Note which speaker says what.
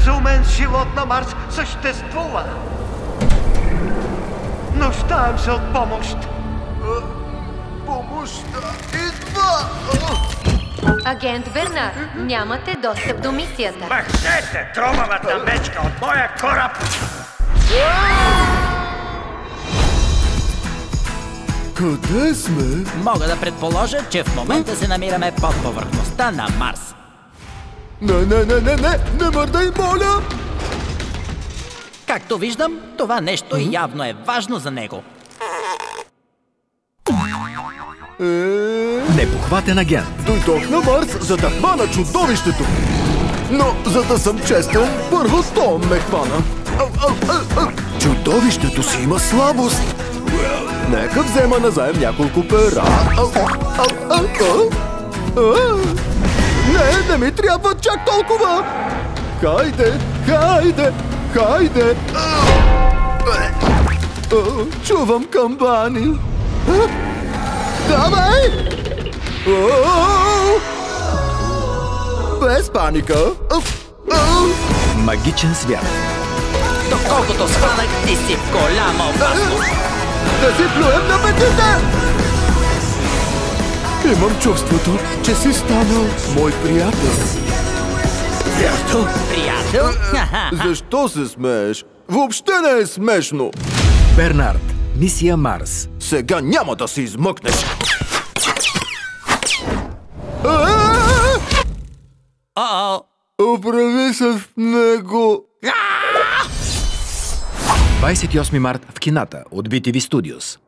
Speaker 1: разумен живот на Марс съществува. Нуждаем се от помощ.
Speaker 2: Помощта идва!
Speaker 3: Агент Бернард, нямате достъп до мисията.
Speaker 1: Махнете тромавата мечка от моя кораб!
Speaker 2: Къде сме?
Speaker 4: Мога да предположа, че в момента се намираме под повърхността на Марс.
Speaker 2: Не мърдай, моля!
Speaker 4: Както виждам, това нещо явно е важно за него.
Speaker 5: Непохватен агент.
Speaker 2: Дойдох на Марс, за да хвана чудовището. Но, за да съм честен, първо то ме хвана. Чудовището си има слабост. Нека взема назаем няколко пера. Не ми трябва чак толкова. Хайде. Чувам камбани. Давай! Без паника.
Speaker 5: Магичен свят.
Speaker 4: Доколкото схванах, ти си в голяма опасност.
Speaker 2: Да си плюем на петите! Имам чувството, че си станал мой приятел.
Speaker 4: Приятел?
Speaker 2: Защо се смееш? Въобще не е смешно.
Speaker 5: Бернард. Мисия Марс.
Speaker 2: Сега няма да се измъкнеш. Оправи се в него.
Speaker 5: 28 март в кината от BTV Studios.